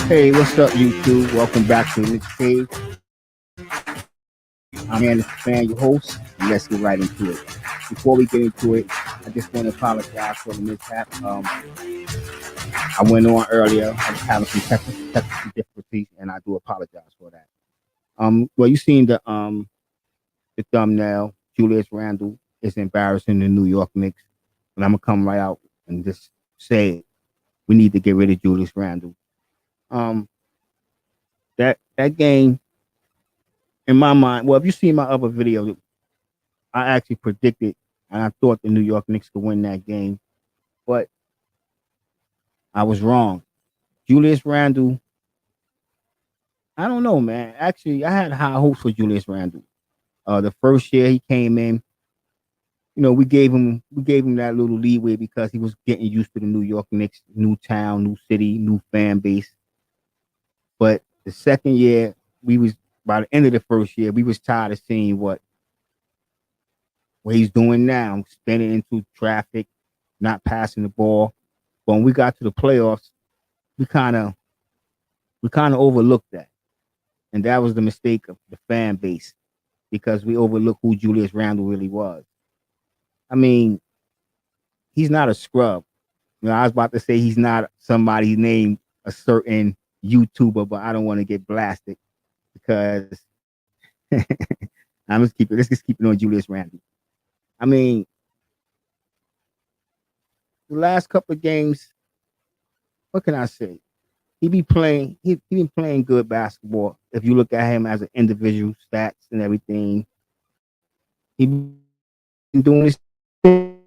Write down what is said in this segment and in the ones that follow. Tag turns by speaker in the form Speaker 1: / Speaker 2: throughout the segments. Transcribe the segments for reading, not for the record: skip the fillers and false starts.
Speaker 1: Hey, what's up, YouTube? Welcome back to the Knicks page. I'm Anderson Fan, your host. And let's get right into it. Before we get into it, I just want to apologize for the mishap. I went on earlier. I was having some technical difficulties, and I do apologize for that. Well, you seen the thumbnail. Julius Randle is embarrassing the New York Knicks, and I'm gonna come right out and just say we need to get rid of Julius Randle. Um, that game in my mind. Well, if you see my other video, I actually predicted and I thought the New York Knicks could win that game, but I was wrong. Julius Randle, I don't know, man. Actually, I had high hopes for Julius Randle. The first year he came in, we gave him that little leeway because he was getting used to the New York Knicks, new town, new city, new fan base. But the second year, we was by the end of the first year, we was tired of seeing what he's doing now, spinning into traffic, not passing the ball. But when we got to the playoffs, we kind of we kind of overlooked that, and that was the mistake of the fan base because we overlooked who Julius Randle really was. I mean, he's not a scrub. I was about to say he's not somebody named a certain YouTuber, but I don't want to get blasted because let's just keep it on Julius Randle. I mean, the last couple of games, what can I say? He been playing good basketball. If you look at him as an individual stats and everything, he been doing his thing.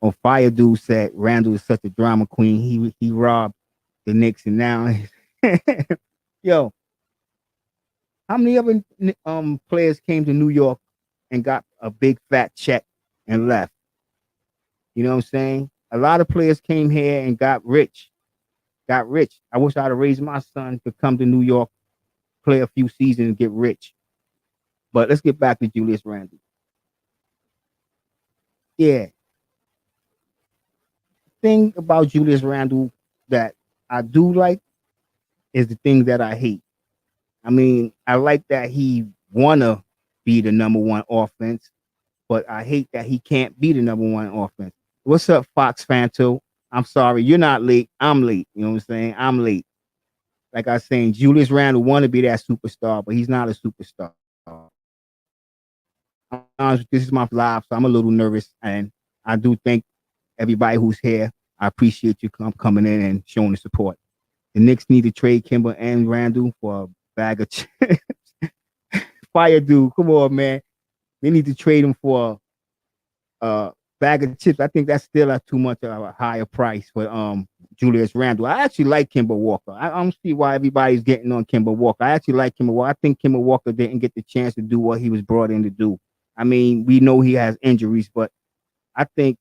Speaker 1: On Fire Dude said Randle is such a drama queen. He robbed the Knicks and now yo, how many other players came to New York and got a big fat check and left? You know what I'm saying? A lot of players came here and got rich. Got rich. I wish I'd have raised my son to come to New York, play a few seasons, and get rich. But let's get back to Julius Randle. Yeah. Thing about Julius Randle that I do like is the thing that I hate. I mean, I like that he wanna be the number one offense, but I hate that he can't be the number one offense. What's up, Fox fan too? I'm sorry, you're not late. I'm late. You know what I'm saying? I'm late. Like I was saying, Julius Randle want to be that superstar, but he's not a superstar. This is my live, so I'm a little nervous, and I do thank everybody who's here. I appreciate you coming in and showing the support. The Knicks need to trade Kimber and Randle for a bag of chips. Fire dude, come on, man. They need to trade him for a bag of chips. I think that's still at too much of a higher price for Julius Randle. I actually like Kimber Walker. I don't see why everybody's getting on Kimber Walker. I actually like Kimber Walker. I think Kimber Walker didn't get the chance to do what he was brought in to do. I mean, we know he has injuries, but I think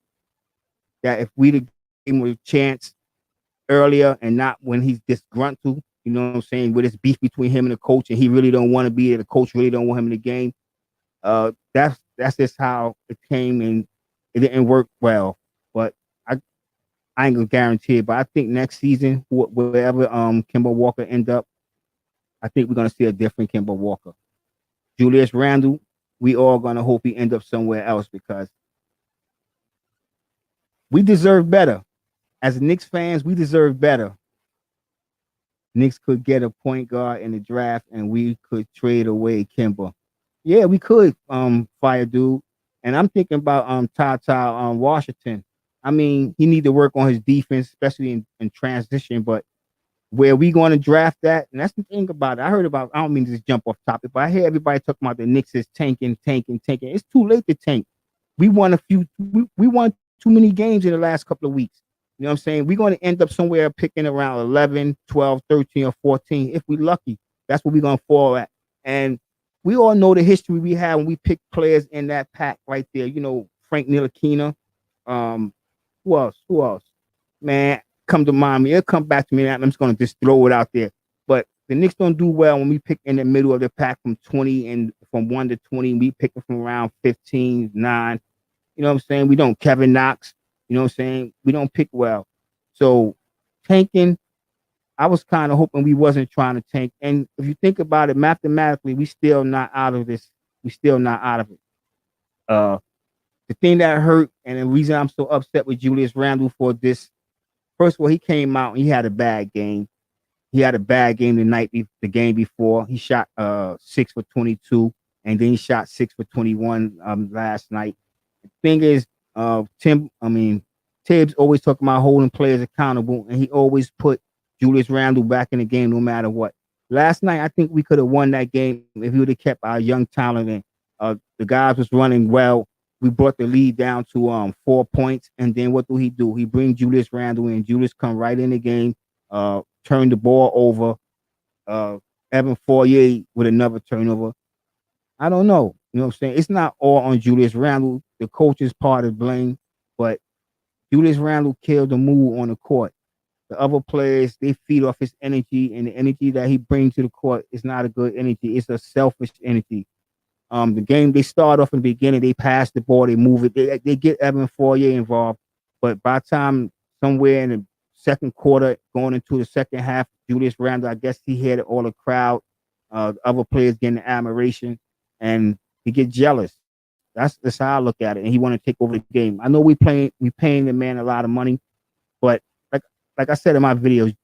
Speaker 1: that if we'd have given him a chance earlier and not when he's disgruntled, you know what I'm saying, with this beef between him and the coach, and he really don't want to be there, the coach really don't want him in the game. That's just how it came, and it didn't work well. But I ain't gonna guarantee it. But I think next season, wherever Kimber Walker end up, I think we're gonna see a different Kimber Walker. Julius Randle, we all gonna hope he end up somewhere else because we deserve better. As Knicks fans, we deserve better. Knicks could get a point guard in the draft, and we could trade away Kimber. Yeah, we could, fire dude. And I'm thinking about Tata Washington. I mean, he need to work on his defense, especially in transition. But where we going to draft that? And that's the thing about it. I heard about. I don't mean to just jump off topic, but I hear everybody talking about the Knicks is tanking. It's too late to tank. We won a few. We won too many games in the last couple of weeks. You know what I'm saying? We're going to end up somewhere picking around 11, 12, 13, or 14 if we're lucky. That's what we're going to fall at. And we all know the history we had when we picked players in that pack right there. You know, Frank Ntilikina. Who else? Who else? Man, come to mind me. It'll come back to me. I'm just going to just throw it out there. But the Knicks don't do well when we pick in the middle of the pack from 20 and from 1 to 20. We pick it from around 15, 9. You know what I'm saying? We don't. Kevin Knox. You know what I'm saying? We don't pick well. So tanking, I was kind of hoping we wasn't trying to tank. And if you think about it, mathematically, we still not out of this. We still not out of it. Uh, the thing that hurt and the reason I'm so upset with Julius Randle for this, first of all, he came out and he had a bad game. He had a bad game the game before. He shot 6 for 22, and then he shot 6 for 21 last night. The thing is, Tibbs always talking about holding players accountable, and he always put Julius Randle back in the game no matter what. Last night, I think we could have won that game if we would have kept our young talent in. The guys was running well. We brought the lead down to 4 points, and then what do? He bring Julius Randle in. Julius come right in the game, turn the ball over. Uh, Evan Fournier with another turnover. I don't know. You know what I'm saying? It's not all on Julius Randle. The coach is part of blame, but Julius Randle killed the mood on the court. The other players, they feed off his energy, and the energy that he brings to the court is not a good energy. It's a selfish energy. The game, they start off in the beginning, they pass the ball, they move it, they get Evan Fournier involved. But by the time somewhere in the second quarter, going into the second half, Julius Randle, I guess he had all the crowd, other players getting admiration, and he get jealous. That's how I look at it, and he want to take over the game. I know we paying the man a lot of money, but like like I said in my videos,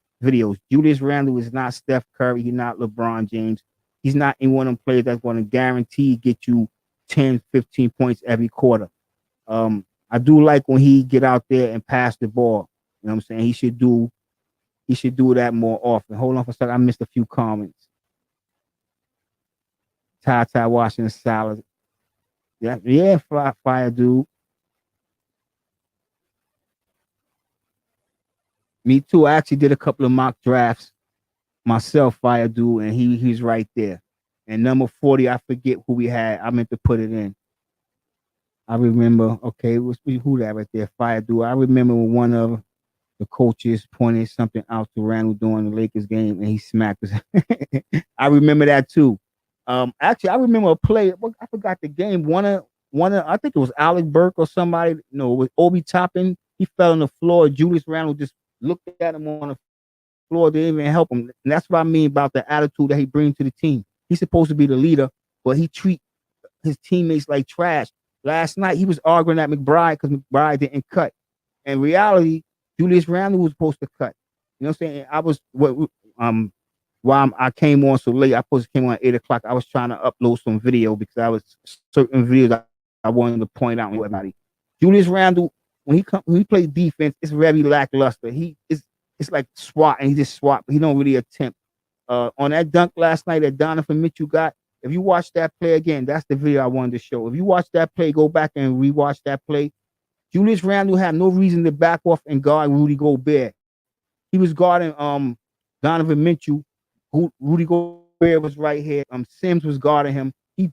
Speaker 1: Julius Randle is not Steph Curry, he's not LeBron James. He's not in one of them players that's going to guarantee get you 10, 15 points every quarter. I do like when he get out there and pass the ball. You know what I'm saying? He should do that more often. Hold on for a second. I missed a few comments. Ty Washington salad. Yeah, yeah, fire dude. Me too. I actually did a couple of mock drafts myself, fire dude, and he's right there. And number 40, I forget who we had. I meant to put it in. I remember, okay, it was who that right there, fire dude. I remember when one of the coaches pointed something out to Randall during the Lakers game, and he smacked us. I remember that too. Actually, I remember a play. I forgot the game. One of I think it was Alec Burke or somebody. No, it was Obi Toppin. He fell on the floor. Julius Randle just looked at him on the floor. They didn't even help him. And that's what I mean about the attitude that he brings to the team. He's supposed to be the leader, but he treat his teammates like trash. Last night he was arguing at McBride because McBride didn't cut. In reality, Julius Randle was supposed to cut. You know what I'm saying? I was while I came on so late, I supposed to came on at 8 o'clock. I was trying to upload some video because I was certain videos I wanted to point out to everybody. Julius Randle, when he plays defense, it's very lackluster. It's like SWAT, and he just SWAT, but he don't really attempt. On that dunk last night that Donovan Mitchell got, if you watch that play again, that's the video I wanted to show. If you watch that play, go back and rewatch that play. Julius Randle had no reason to back off and guard Rudy Gobert. He was guarding Donovan Mitchell. Rudy Gobert was right here. Sims was guarding him. He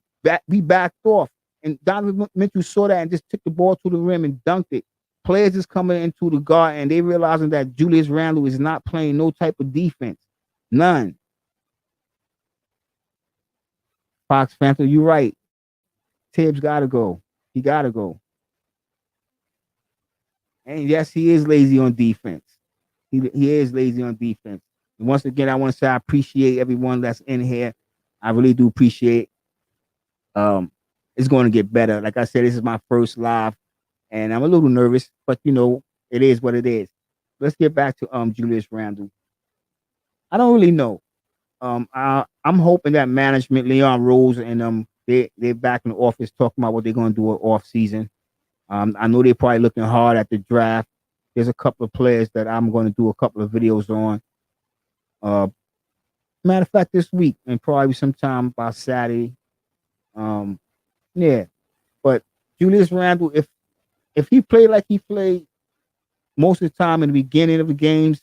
Speaker 1: backed off, and Donovan Mitchell saw that and just took the ball to the rim and dunked it. Players is coming into the guard and they realizing that Julius Randle is not playing no type of defense, none. Fox Panther, you're right. Tibbs gotta go. He gotta go. And yes, he is lazy on defense. He is lazy on defense. And once again, I want to say I appreciate everyone that's in here. I really do appreciate. It's going to get better. Like I said, this is my first live, and I'm a little nervous, but it is what it is. Let's get back to Julius Randle. I don't really know. I'm hoping that management, Leon Rose, and they're back in the office talking about what they're going to do off season. I know they're probably looking hard at the draft. There's a couple of players that I'm going to do a couple of videos on. Uh, Matter of fact, this week and probably sometime by Saturday. Um, yeah, but Julius Randle, if he played like he played most of the time in the beginning of the games,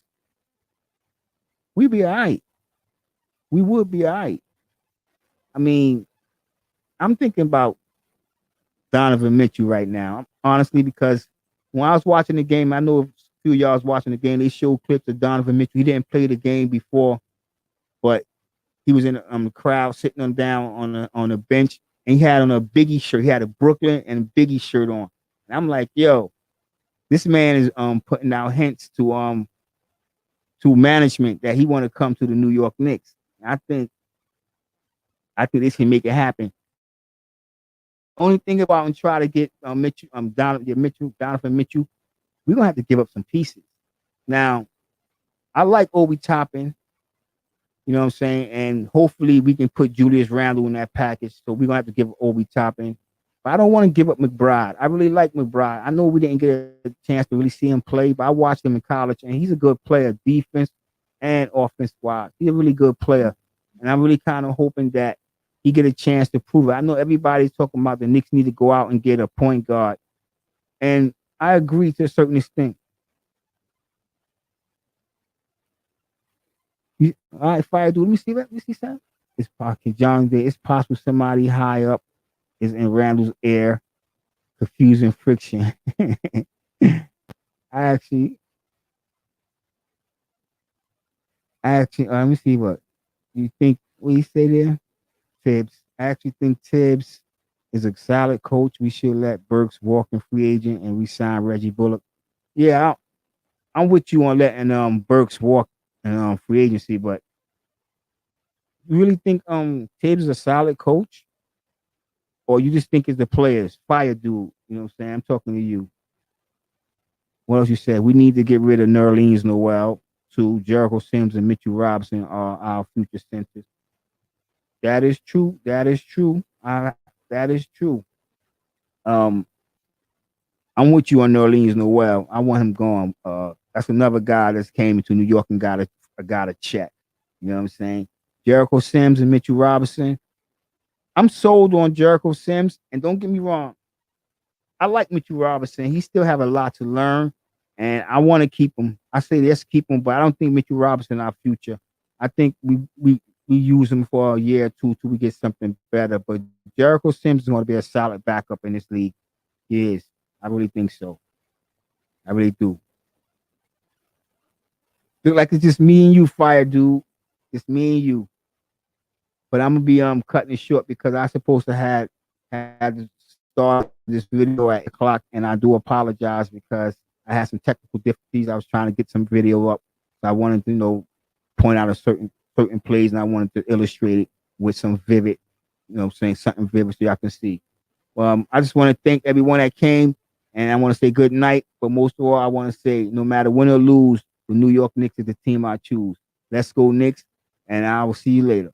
Speaker 1: we'd be all right. We would be all right. I mean, I'm thinking about Donovan Mitchell right now, honestly, because when I was watching the game, I know a few of y'all was watching the game. They showed clips of Donovan Mitchell. He didn't play the game before, but he was in the crowd, sitting on down on a bench, and he had on a Biggie shirt. He had a Brooklyn and Biggie shirt on. And I'm like, yo, This man is putting out hints to management that he want to come to the New York Knicks. I think this can make it happen. Only thing about and try to get Mitchell, Donovan Mitchell, we're gonna have to give up some pieces. Now, I like Obi Toppin, you know what I'm saying, and hopefully we can put Julius Randle in that package. So we're gonna have to give Obi Toppin. But I don't want to give up McBride. I really like McBride. I know we didn't get a chance to really see him play, but I watched him in college, and he's a good player, defense and offense wise. He's a really good player, and I'm really kind of hoping that he get a chance to prove it. I know everybody's talking about the Knicks need to go out and get a point guard, and I agree to a certain extent. All right, fire dude. Let me see that. Let me see something. It's pocket John Day. It's possible somebody high up is in Randall's ear, confusing friction. I actually, let me see what you think. What you say there, Tibbs? I actually think Tibbs is a solid coach. We should let Burks walk in free agent and resign Reggie Bullock. Yeah, I'm with you on letting Burks walk in free agency, but you really think Tibbs is a solid coach, or you just think it's the players? Fire dude, you know what I'm saying? I'm talking to you. What else you said? We need to get rid of Nerlens Noel. To Jericho Sims and Mitchell Robinson are our future centers. That is true. That is true. That is true. Um, I'm with you on Nerlens Noel. I want him gone. That's another guy that's came into New York and got a check. You know what I'm saying? Jericho Sims and Mitchell Robinson. I'm sold on Jericho Sims, and don't get me wrong. I like Mitchell Robinson. He still have a lot to learn, and I want to keep him. I say let's keep him, but I don't think Mitchell Robinson our future. I think we use him for a year or two till we get something better. But Jericho Sims is going to be a solid backup in this league. He is. I really think so. I really do. Look like it's just me and you, fire dude. It's me and you. But I'm gonna be cutting it short because I supposed to had to start this video at 8 o'clock, and I do apologize because I had some technical difficulties. I was trying to get some video up, so I wanted to point out a certain plays, and I wanted to illustrate it with some vivid, saying something vivid so y'all can see. I just want to thank everyone that came, and I want to say good night. But most of all, I want to say no matter win or lose, the New York Knicks is the team I choose. Let's go Knicks, and I will see you later.